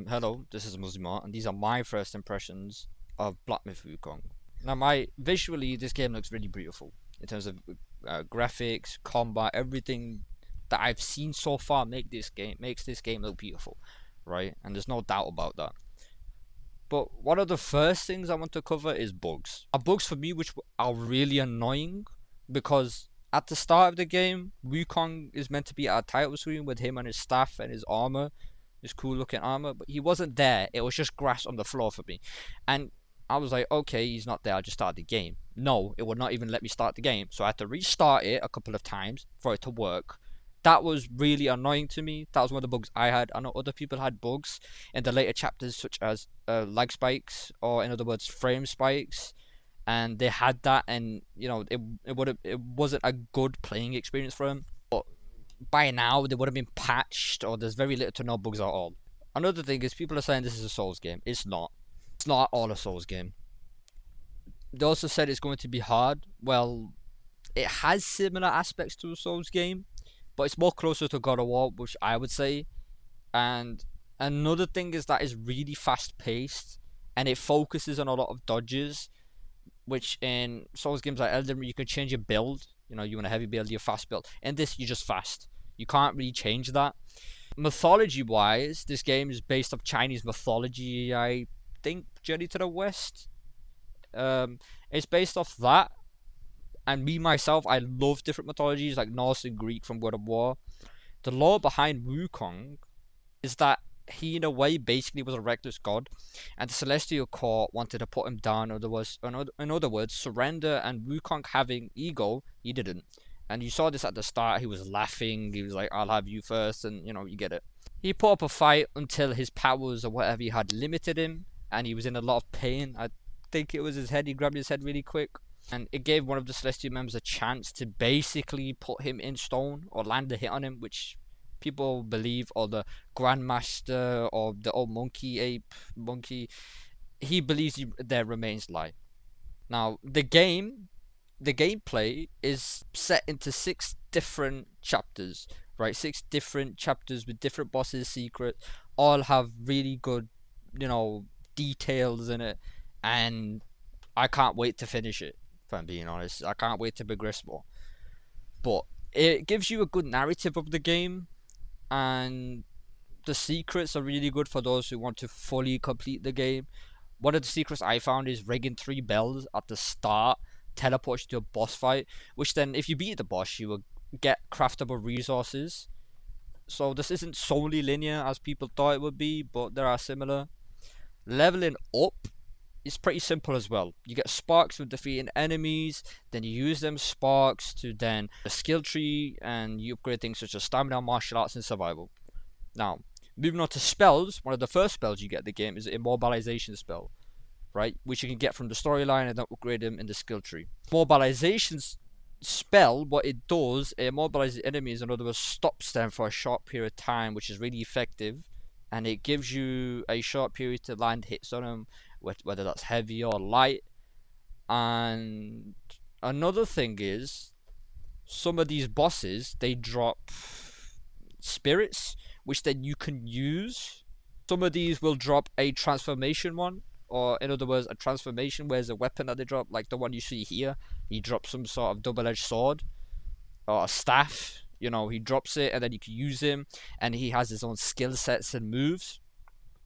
Hello, this is Muzima, and these are my first impressions of Black Myth Wukong. Now, my visually, this game looks really beautiful in terms of graphics, combat, everything that I've seen so far makes this game look beautiful, right? And there's no doubt about that. But one of the first things I want to cover is bugs. Bugs for me which are really annoying because at the start of the game, Wukong is meant to be at a title screen with him and his staff and his armor, his cool looking armor, but he wasn't there. It was just grass on the floor for me. And I was like, okay, he's not there, I'll just start the game. No, it would not even let me start the game. So I had to restart it a couple of times for it to work. That was really annoying to me. That was one of the bugs I had. I know other people had bugs in the later chapters, such as lag spikes, or in other words, frame spikes. And they had that, and it wasn't a good playing experience for them. But by now, they would have been patched, or there's very little to no bugs at all. Another thing is people are saying this is a Souls game. It's not. It's not at all a Souls game. They also said it's going to be hard. Well, it has similar aspects to a Souls game, but it's more closer to God of War, which I would say. And another thing is that it's really fast paced, and it focuses on a lot of dodges, which in Souls games like Elden Ring you can change your build. You want a heavy build, you're fast build. In this, you're just fast. You can't really change that. Mythology wise, this game is based off Chinese mythology. I think Journey to the West. It's based off that. And me myself, I love different mythologies like Norse and Greek from God of War. The lore behind Wukong is that he, in a way, basically was a reckless god, and the Celestial Court wanted to put him down. In other words, surrender. And Wukong, having ego, he didn't. And you saw this at the start. He was laughing. He was like, "I'll have you first," and you get it. He put up a fight until his powers or whatever he had limited him, and he was in a lot of pain. I think it was his head. He grabbed his head really quick. And it gave one of the Celestial members a chance to basically put him in stone or land a hit on him, which people believe, or the Grandmaster or the old monkey, he believes their remains lie. Now, the gameplay is set into 6 different chapters, right? 6 different chapters with different bosses, secrets, all have really good, details in it, and I can't wait to finish it. If I'm being honest, I can't wait to progress more. But it gives you a good narrative of the game, and the secrets are really good for those who want to fully complete the game. One of the secrets I found is ringing 3 bells at the start teleports you to a boss fight, which then, if you beat the boss, you will get craftable resources. So this isn't solely linear as people thought it would be, but there are similar. Leveling up is pretty simple as well. You get sparks from defeating enemies, then you use them sparks to then a skill tree, and you upgrade things such as stamina, martial arts, and survival. Now, moving on to spells, one of the first spells you get in the game is an immobilization spell, right? Which you can get from the storyline and then upgrade them in the skill tree. Immobilization spell, what it does, it immobilizes enemies, in other words, stops them for a short period of time, which is really effective. And it gives you a short period to land hits on them, whether that's heavy or light. And another thing is, some of these bosses, they drop spirits, which then you can use. Some of these will drop a transformation one, or in other words, a transformation where there's a weapon that they drop, like the one you see here. He drops some sort of double-edged sword or a staff. He drops it, and then you can use him, and he has his own skill sets and moves.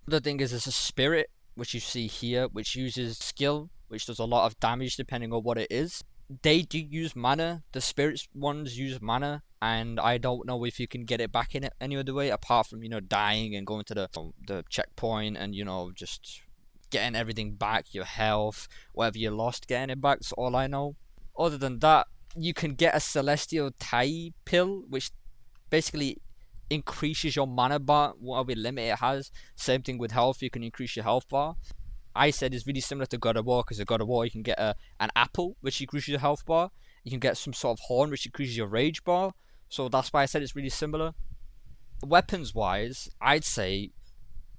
The thing is, there's a spirit, which you see here, which uses skill, which does a lot of damage depending on what it is. They do use mana. The spirits ones use mana, and I don't know if you can get it back in it any other way, apart from, dying and going to the checkpoint and, just getting everything back, your health, whatever you lost, getting it back. That's all I know. Other than that, you can get a Celestial Tai pill, which basically increases your mana bar, whatever limit it has. Same thing with health, you can increase your health bar. I said it's really similar to God of War, because in God of War you can get an apple, which increases your health bar. You can get some sort of horn, which increases your rage bar. So that's why I said it's really similar. Weapons wise, I'd say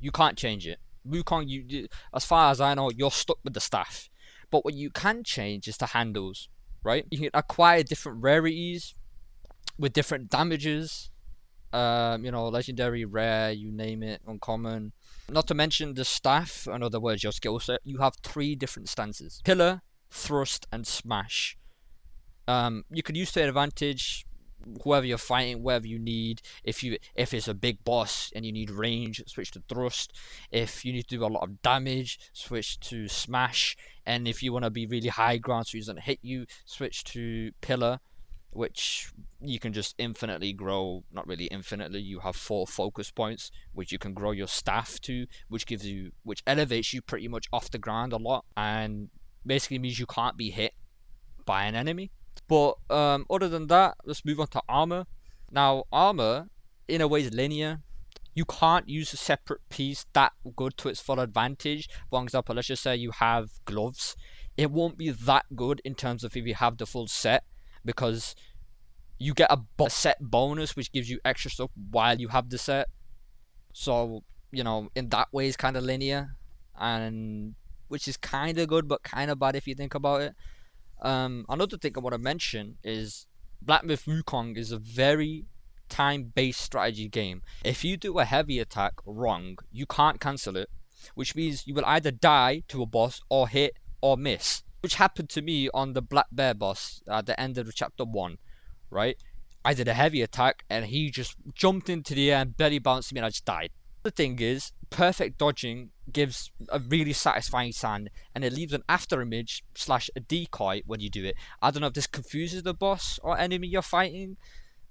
you can't change it. Wukong, as far as I know, you're stuck with the staff. But what you can change is the handles, right? You can acquire different rarities with different damages. Legendary, rare, you name it, uncommon. Not to mention the staff, in other words, your skill set, you have 3 different stances: pillar, thrust, and smash. You could use to advantage whoever you're fighting, wherever you need. If it's a big boss and you need range, switch to thrust. If you need to do a lot of damage, switch to smash. And if you want to be really high ground so he doesn't hit you, switch to pillar, which you can just infinitely grow. Not really infinitely, you have 4 focus points which you can grow your staff to, which elevates you pretty much off the ground a lot, and basically means you can't be hit by an enemy. But other than that, let's move on to armor. Now, armor, in a way, is linear. You can't use a separate piece that good to its full advantage. For example, let's just say you have gloves. It won't be that good in terms of if you have the full set, because you get a set bonus which gives you extra stuff while you have the set. So, in that way, it's kind of linear, and which is kind of good but kind of bad if you think about it. Another thing I want to mention is Black Myth Wukong is a very time-based strategy game. If you do a heavy attack wrong, you can't cancel it, which means you will either die to a boss or hit or miss, which happened to me on the Black Bear boss at the end of chapter 1, right? I did a heavy attack and he just jumped into the air and belly bounced me and I just died. The thing is, perfect dodging gives a really satisfying sound, and it leaves an after image / a decoy when you do it. I don't know if this confuses the boss or enemy you're fighting.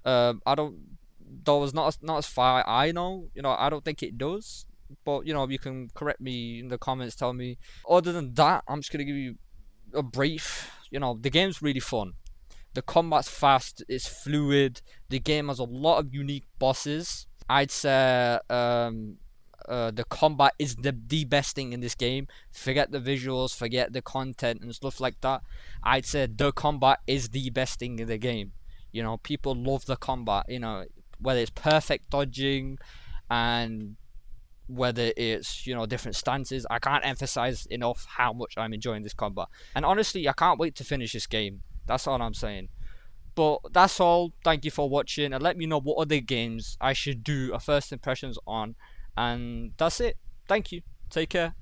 I don't. Though it's not as far I know. I don't think it does. But you can correct me in the comments. Tell me. Other than that, I'm just gonna give you a brief. The game's really fun. The combat's fast. It's fluid. The game has a lot of unique bosses. I'd say the combat is the best thing in this game. Forget the visuals, forget the content and stuff like that. I'd say the combat is the best thing in the game. People love the combat. Whether it's perfect dodging and whether it's different stances. I can't emphasize enough how much I'm enjoying this combat. And honestly, I can't wait to finish this game. That's all I'm saying. But that's all. Thank you for watching, and let me know what other games I should do a first impressions on. And that's it. Thank you. Take care.